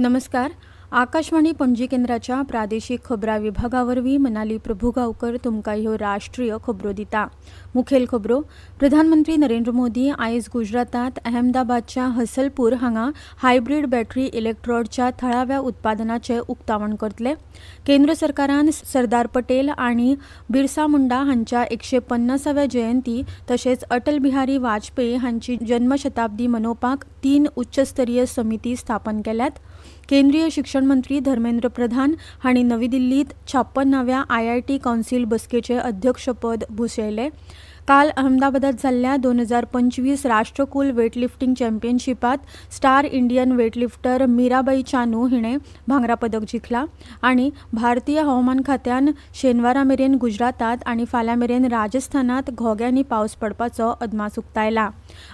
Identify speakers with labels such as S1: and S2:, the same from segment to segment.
S1: नमस्कार. आकाशवाणी पणजी केंद्राच्या प्रादेशिक खबरां विभागावरवीं मनाली प्रभुगांवकर तुमकां ह्यो राष्ट्रीय खबरो दिता. मुखेल खबरो. प्रधानमंत्री नरेंद्र मोदी आयज गुजरातात अहमदाबादच्या हसलपूर हांगा हायब्रीड बॅटरी इलेक्ट्रोडच्या थळाव्या उत्पादनाचें उक्तावण करतले. केंद्र सरकारान सरदार पटेल आनी बिरसा मुंडा हांच्या 150व्या जयंती तशेंच अटल बिहारी वाजपेयी हांची जन्मशताब्दी मनोवपाक 3 उच्चस्तरीय समिती स्थापन केल्यात. केंद्रीय शिक्षण मंत्री धर्मेंद्र प्रधान हांणी नवी दिल्लीत 56व्या IIT कावन्सील बसकेचे अध्यक्षपद भुशयले. काल अहमदाबादात जाल्ल्या 2025 राष्ट्रकुल वेटलिफ्टिंग चॅम्पियनशिपात star Indian weightlifter Mirabai Chanu हिणें भांगरा पदक जिखला आनी भारतीय हवामान खात्यान शेनवारा मेरेन गुजरातात आनी फाल्यां मेरेन राजस्थानात घोग्यांनी पावस पडपाचो अदमास उक्तायला.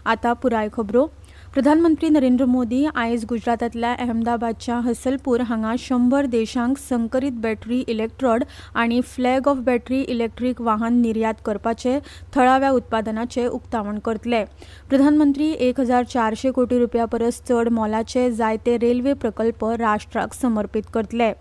S1: आतां पुराय खबरो. प्रधानमंत्री नरेंद्र मोदी आयज गुजरातांतल्या अहमदाबादच्या हसलपूर हांगा 100 देशांक संकरीत बॅटरी इलेक्ट्रोड आनी फ्लॅग ऑफ बॅटरी इलेक्ट्रीक वाहन निर्यात करपाचे थळाव्या उत्पादनाचें उक्तावण करतले. प्रधानमंत्री 1400 कोटी रुपया परस चड मोलाचे जायते रेल्वे प्रकल्प राष्ट्राक समर्पीत करतले.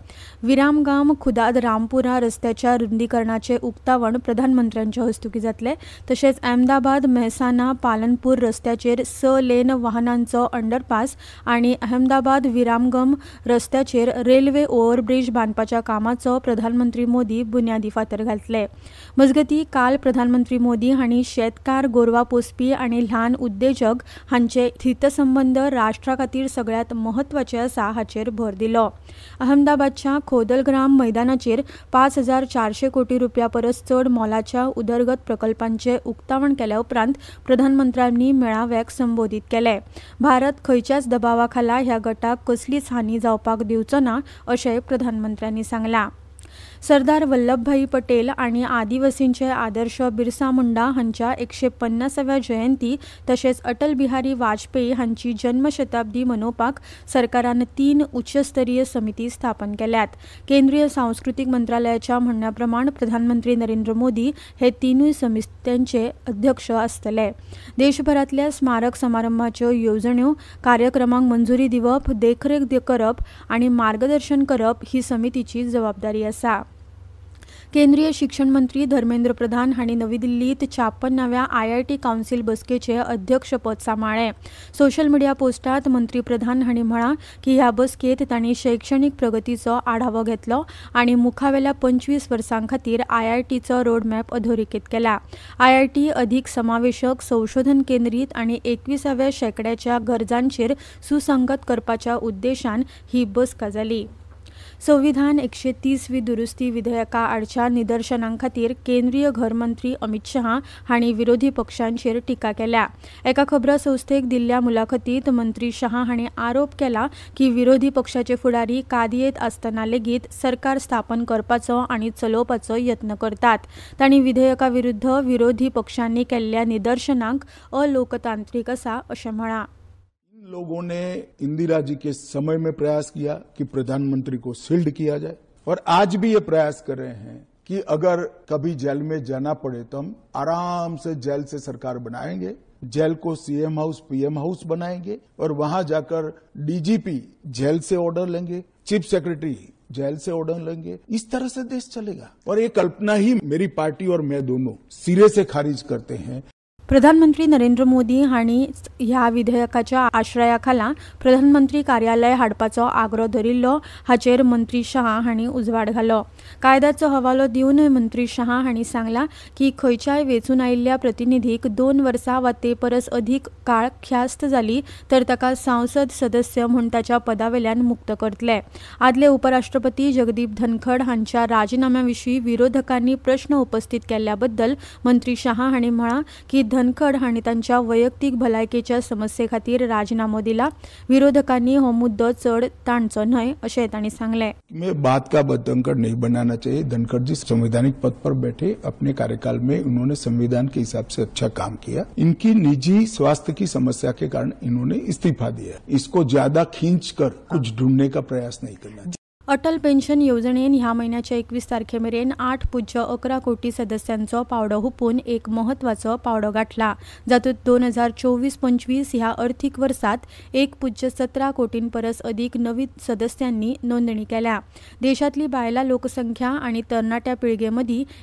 S1: विरामगाम खुदाद रामपुरा रस्त्याच्या रुंदीकरणाचे उक्तावण प्रधानमंत्र्यांच्या हस्तुकीं जातले. तशेंच अहमदाबाद मेहसाणा पालनपूर रस्त्याचेर 6 लेन वाहनांचो अंडरपास आनी अहमदाबाद विरामगम रस्त्याचेर रेल्वे ओव्हरब्रिज बांदपाच्या कामाचो प्रधानमंत्री मोदी बुन्यादी फातर घालतले. मजगतीं काल प्रधानमंत्री मोदी हांणी शेतकार, गोरवां पोसपी आनी ल्हान उद्देजक हांचे हितसंबंद राष्ट्रा खातीर सगळ्यांत म्हत्वाचे आसा हाचेर भर दिलो. अहमदाबादच्या खोदलग्राम मैदानाचेर 5400 कोटी रुपया परस चड मोलाच्या उदरगत प्रकल्पांचे उक्तावण केल्या उपरांत प्रधानमंत्र्यांनी मेळाव्याक संबोधीत केले. भारत खंयच्याच दबावाखाला ह्या गटाक कसलीच हानी जावपाक दिवचो ना अशेंय प्रधानमंत्र्यांनी सांगलां. सरदार वल्लभभाई पटेल आनी आदिवासींचे आदर्श बिरसा मुंडा हांच्या 150व्या जयंती तशेंच अटल बिहारी वाजपेयी हांची जन्मशताब्दी मनोवपाक सरकारान 3 उच्चस्तरीय समिती स्थापन केल्यात. केंद्रीय सांस्कृतीक मंत्रालयाच्या म्हणण्या प्रमाण प्रधानमंत्री नरेंद्र मोदी हे 3 समित्यांचे अध्यक्ष आसतले. देशभरातल्या स्मारक समारंभाच्यो येवजण्यो, कार्यक्रमांक मंजुरी दिवप, देखरेख करप आनी मार्गदर्शन करप ही समितीची जबाबदारी आसा. केंद्रीय शिक्षण मंत्री धर्मेंद्र प्रधान हांणी नवी दिल्लीत 56व्या IIT कावन्सील बसकेचे अध्यक्षपद सांबाळ्ळें. सोशल मिडिया पोस्टात मंत्री प्रधान हांणी म्हळां की ह्या बसकेत तांणी शैक्षणीक प्रगतीचो आढावो घेतलो आनी मुखावेल्या 25 वर्सां खातीर IITचो रोडमॅप अधोरेखीत केला. IIT अदीक समावेशक, संशोधन केंद्रीत आनी 21व्या शेंकड्याच्या गरजांचेर सुसंगत करपाच्या उद्देशान ही बसका जाली. संविधान 130वी दुरुस्ती विधेयका आडच्या निदर्शनां खातीर केंद्रीय घर मंत्री अमित शहा हांणी विरोधी पक्षांचेर टिका केल्या. एका खबरां संस्थेक दिल्ल्या मुलाखतींत मंत्री शहा हांणी आरोप केला की विरोधी पक्षाचे फुडारी कादयेत आसतना लेगीत सरकार स्थापन करपाचो आनी चलोवपाचो यत्न करतात. तांणी विधेयका विरुद्ध विरोधी पक्षांनी केल्ल्या निदर्शनांक अलोकतांत्रीक आसा अशें म्हळां.
S2: लोगों ने इंदिरा जी के समय में प्रयास किया कि प्रधानमंत्री को शील्ड किया जाए और आज भी ये प्रयास कर रहे हैं कि अगर कभी जेल में जाना पड़े तो हम आराम से जेल से सरकार बनाएंगे, जेल को CM हाउस PM हाउस बनाएंगे और वहां जाकर DGP जेल से ऑर्डर लेंगे, चीफ सेक्रेटरी जेल से ऑर्डर लेंगे. इस तरह से देश चलेगा और ये कल्पना ही मेरी पार्टी और मैं दोनों सिरे से खारिज करते हैं.
S1: प्रधानमंत्री नरेंद्र मोदी हांणी ह्या विधेयकाच्या आश्रयाखाला प्रधानमंत्री कार्यालय हाडपाचो आग्रो धरिल्लो हाचेर मंत्री शहा हांणी उजवाड घालो. कायद्याचो हवालो दिवन मंत्री शहा हांणी सांगलां की खंयच्याय वेंचून आयिल्ल्या प्रतिनिधीक 2 वर्सां वा ते परस अधिक काळ ख्यास्त जाली तर ताका संसद सदस्य म्हूण ताच्या पदावेल्यान मुक्त करतले. आदले उपराष्ट्रपती जगदीप धनखड हांच्या राजिनाम्या विशीं विरोधकांनी प्रश्न उपस्थित केल्ल्या बद्दल मंत्री शहा हांणी म्हळां की धनखड हांणी तांच्या वैयक्तीक भलायकेच्या समस्ये खातीर राजीनामो दिला. विरोधकांनी हो मुद्दो चड ताणचो न्हय अशें तांणी सांगलें.
S2: मैं बात का बतंगड़ नहीं बनाना चाहिए. धनखड़ जी संवैधानिक पद पर बैठे, अपने कार्यकाल में उन्होंने संविधान के हिसाब से अच्छा काम किया. इनकी निजी स्वास्थ्य की समस्या के कारण इन्होंने इस्तीफा दिया. इसको ज्यादा खींच कर कुछ ढूंढने का प्रयास नहीं करना चाहिए.
S1: अटल पेन्शन येवजणेन ह्या महिन्याच्या 21 तारखेमेरेन 8.11 कोटी सदस्यांचो पावडो हुपून एक महत्वाचो पावडो गाठला, जातूंत 2024-25 ह्या अर्थीक वर्सात 1.17 कोटीं परस अधिक नवी सदस्यांनी नोंदणी केल्या. देशांतली बायला लोकसंख्या आणि तरणाट्या पिळगे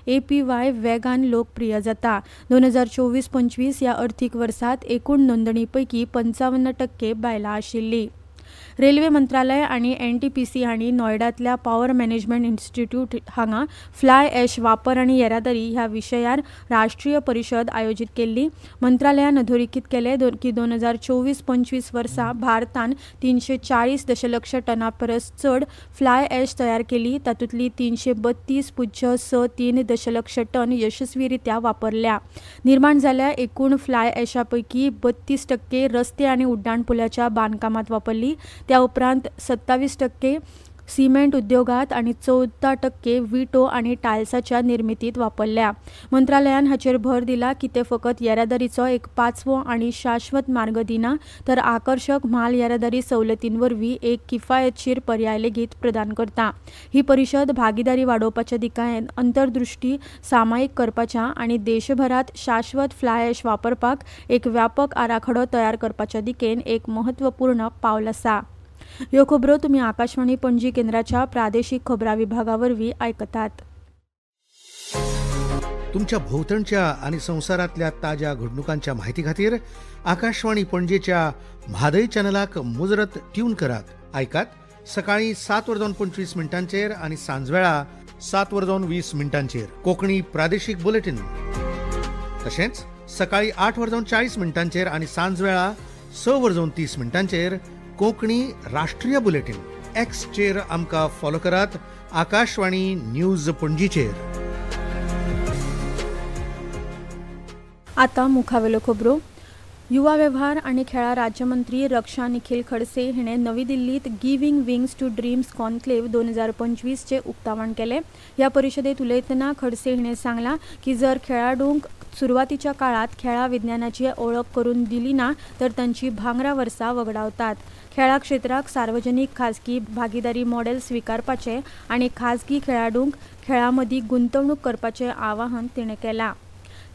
S1: APY वेगान लोकप्रिय जाता. 2024-25 ह्या अर्थीक वर्सात एकूण नोंदणीपैकी 55% बायलां आशिल्ली. रेल्वे मंत्रालय आणि NTPC हांणी नोयडांतल्या पॉवर मॅनेजमेंट इन्स्टिट्यूट हांगा फ्लाय ॲश वापर आणि येरादारी ह्या विशयार राष्ट्रीय परिशद आयोजीत केल्ली. मंत्रालयान अधोरेखित केले की 2024-25 वर्सा भारतान 340 दशलक्ष टना परस चड फ्लाय ॲश तयार केली, तातूंतली 332.63 दशलक्ष टन यशस्वीरित्या वापरल्या. निर्माण जाल्ल्या एकूण फ्लाय ॲशा पैकी 32% रस्ते आणि उड्डाण पुलाच्या बांदकामात वापरली. त्या उपरांत 27% सिमेंट उद्योगात आणि 14% विटो आणि टायल्साच्या निर्मितीत वापरल्या. मंत्रालयान हाचेर भर दिला की ते फकत येरादारीचो एक पाचवो आणि शाश्वत मार्ग दिना, तर आकर्षक म्हाल येरादारी सवलतींवरवीं एक किफायतशीर पर्याय लेगीत प्रदान करता. ही परिशद भागीदारी वाडोवपाच्या दिकायेन अंतर्दृष्टी सामायिक करपाच्या आणि देशभरात शाश्वत फ्लाय ॲश वापरपाक एक व्यापक आराखडो तयार करपाच्या दिकेन एक महत्वपूर्ण पावल आसा. ह्यो खबरो तुमी आकाशवाणी पणजी केंद्राच्या प्रादेशीक खबरां विभागावरवीं आयकतात.
S3: तुमच्या भोवतणच्या आणि संवसारांतल्या ताज्या घडणुकांच्या म्हायती खातीर आकाशवाणी पणजेच्या म्हादय चॅनलाक मुजरत ट्यून करात. आयकात सकाळी 7:25 आणि सांजवेळा 7:20 कोंकणी प्रादेशीक बुलेटिन. तशेंच सकाळी 8:40 आणि सांजवेळा 6:30 कोंकणी राष्ट्रीय बुलेटिन. एक्सचेर आमकां फॉलो करात, आकाशवाणी न्यूज पणजीचेर.
S1: आतां मुखावेल्यो खबरो. युवा वेव्हार आणि खेळा राज्यमंत्री रक्षा निखिल खडसे हिणे नवी दिल्लीत giving wings to dreams conclave 2025 चे उक्तावण केले. ह्या परिशदेत उलयतना खडसे हिणे सांगला की जर खेळाडूंक सुरवातीच्या काळात खेळा विज्ञानाची ओळख करून दिली ना तर तांची भांगरा वर्सां वगडावतात. खेळा क्षेत्राक सार्वजनिक खाजगी भागीदारी मॉडेल स्वीकारपाचे आणि खाजगी खेळाडूंक खेळामदी गुंतवणूक करपाचे आवाहन तिणें केला.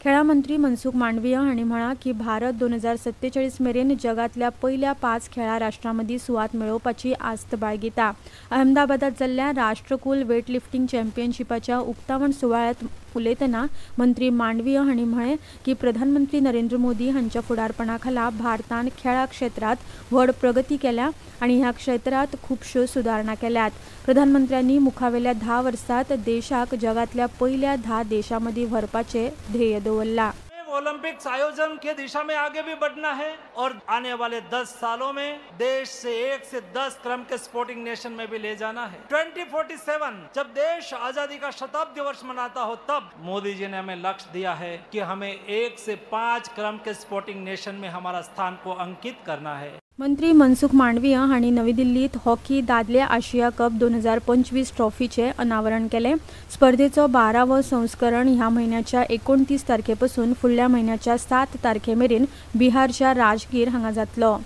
S1: खेळा मंत्री मनसुख मांडवीय हांणी म्हळां की भारत 2047 मेरेन जगातल्या पहिल्या 5 खेळा राष्ट्रांमदी सुवात मेळोवपाची आस्त बाळगिता. अहमदाबादात जाल्ल्या राष्ट्रकुल वेटलिफ्टिंग चॅम्पियनशिपाच्या उक्तावण सुवाळ्यात उलयतना मंत्री मांडवीय हांणी म्हळें की प्रधानमंत्री नरेंद्र मोदी हांच्या फुडारपणा खाला भारतान खेळा क्षेत्रात व्हड प्रगती केल्या आणि ह्या क्षेत्रात खुबश्यो सुदारणा केल्यात. प्रधानमंत्र्यांनी मुखावेल्या 10 वर्सांत देशाक जगातल्या पहिल्या 10 देशांमदी व्हरपाचे ध्येय दवरला.
S4: ओलंपिक्स आयोजन की दिशा में आगे भी बढ़ना है और आने वाले 10 सालों में देश से 1 से 10 क्रम के स्पोर्टिंग नेशन में भी ले जाना है. 2047 जब देश आजादी का शताब्दी वर्ष मनाता हो तब मोदी जी ने हमें लक्ष्य दिया है कि हमें 1 से 5 क्रम के स्पोर्टिंग नेशन में हमारा स्थान को अंकित करना है.
S1: मंत्री मनसुख मांडवीय हांणी नवी दिल्लीत हॉकी दादले आशिया कप 2025 ट्रॉफीचे अनावरण केले. स्पर्धेचो 12वो संस्करण ह्या महिन्याच्या 29 तारखेपासून फुडल्या महिन्याच्या 7 तारखेमेरेन बिहारच्या राजगीर हांगा जातलो.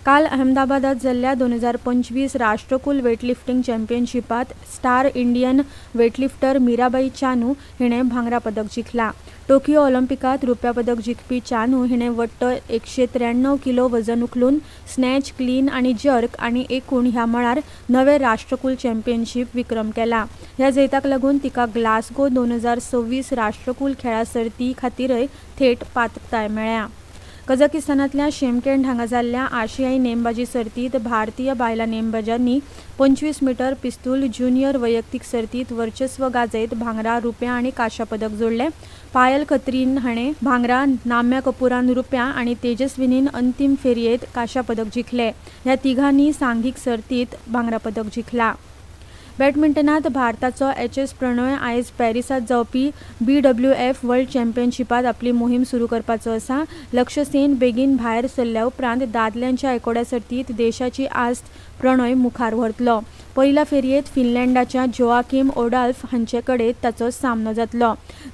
S1: काल अहमदाबादात जाल्ल्या 2025 राष्ट्रकुल वेटलिफ्टिंग चॅम्पियनशिपात star Indian weightlifter Mirabai Chanu हिणें भांगरा पदक जिखला. टोकियो ऑलिम्पिकात रुप्या पदक जिखपी चानू हिणें वट्ट 193 किलो वजन उखलून स्नॅच, क्लीन आणि जर्क आणि एकूण ह्या मळार नवे राष्ट्रकुल चॅम्पियनशीप विक्रम केला. ह्या जैताक लागून तिका ग्लासगो 2026 राष्ट्रकुल खेळा सर्ती खातीरय थेट पात्रताय मेळ्ळ्या. कझाकिस्तानातल्या शेमकेंड हांगा जाल्ल्या आशियाई नेमबाजी सर्तीत भारतीय बायलां नेमबाजांनी 25 मीटर पिस्तूल ज्युनियर वैयक्तीक सर्तीत वर्चस्व गाजयत भांगरा, रुप्या आणि कांस्य पदक जोडले. पायल खत्रीन हाणें भांगरा, नाम्या कपुरान रुप्या आणि तेजस्विनीन अंतिम फेरयेत कांस्य पदक जिखले. ह्या तिघांनी सांघिक सर्तीत भांगरा पदक जिखला. बॅडमिंटनात भारताचो HS प्रणय आयज पॅरिसात जावपी BWF वर्ल्ड चॅम्पियनशिपात आपली मोहीम सुरू करपाचो आसा. लक्ष्य सेन बेगीन भायर सरल्या उपरांत दादल्यांच्या एकोड्या सर्तीत देशाची आस्त प्रणय मुखार व्हरतलो. पहिल्या फेरयेत फिनलँडाच्या जोआकिम ओडाल्फ हांचे कडेन ताचो सामनो जातलो.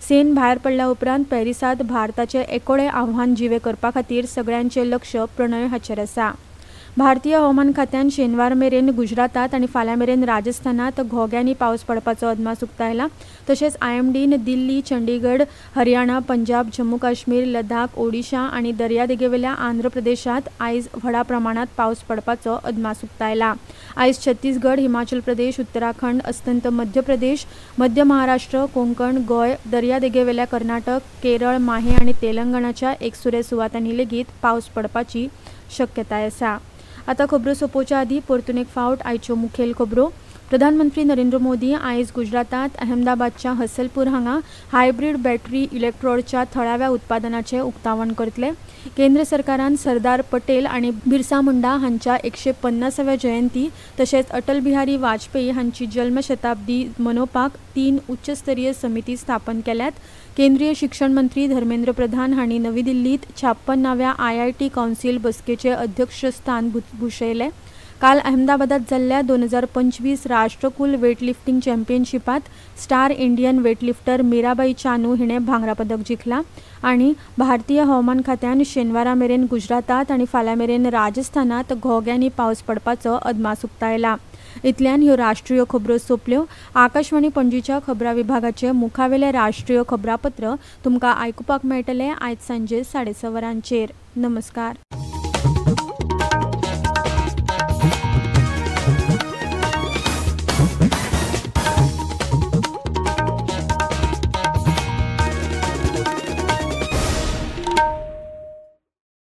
S1: सेन भायर पडल्या उपरांत पॅरिसात भारताचे एकोडे आव्हान जिवे करपा खातीर सगळ्यांचे लक्ष प्रणय हाचेर आसा. भारतीय हवामान खात्यान शेनवार मेरेन गुजरातात आणि फाल्यां मेरेन राजस्थानात घोग्यांनी पावस पडपाचो अदमास उक्तायला. तशेंच IMDन दिल्ली, चंडीगड, हरियाणा, पंजाब, जम्मू काश्मीर, लडाख, ओडिशा आणि दर्यादेगेवेल्या आंध्र प्रदेशात आयज व्हडा प्रमाणात पावस पडपाचो अदमास उक्तायला. आयज छत्तीसगड, हिमाचल प्रदेश, उत्तराखंड, अस्तंत मध्य प्रदेश, मध्य महाराष्ट्र, कोंकण, गोय, दर्यादेगेवेल्या कर्नाटक, केरळ, माहे आणि तेलंगणाच्या एकसुरे सुवातांनी लेगीत पावस पडपाची शक्यताय आसा. आता खबरो सोंपोवच्या आदीं परतून एक फावट आयच्यो मुखेल खबरो. प्रधानमंत्री नरेंद्र मोदी आयज गुजरातात अहमदाबादच्या हसलपूर हांगा हायब्रीड बॅटरी इलेक्ट्रोडच्या थळाव्या उत्पादनाचे उक्तावण करतले. केंद्र सरकारान सरदार पटेल आणि बिरसा मुंडा हांच्या 150व्या जयंती तशेंच अटल बिहारी वाजपेयी हांची जन्मशताब्दी मनोवपाक 3 उच्चस्तरीय समिती स्थापन केल्यात. केंद्रीय शिक्षण मंत्री धर्मेंद्र प्रधान हांणी नवी दिल्लीत 56व्या IIT कावन्सिल बसकेचे अध्यक्षस्थान भूषयले. काल अहमदाबादात जाल्ल्या 2025 राष्ट्रकुल वेटलिफ्टिंग चॅम्पियनशिपात star Indian weightlifter Mirabai Chanu हिणें भांगरा पदक जिखला. आणि भारतीय हवामान खात्यान शेनवारा मेरेन गुजरातात आणि फाल्यां मेरेन राजस्थानात घोग्यांनी पावस पडपाचो अदमास उक्तायला. इतल्यान ह्यो राष्ट्रीय खबरो सोंपल्यो. आकाशवाणी पणजीच्या खबरां विभागाचे मुखावेले राष्ट्रीय खबरापत्र तुमकां आयकुपाक मेळटले आयज सांजे 6:30 वरांचेर. नमस्कार.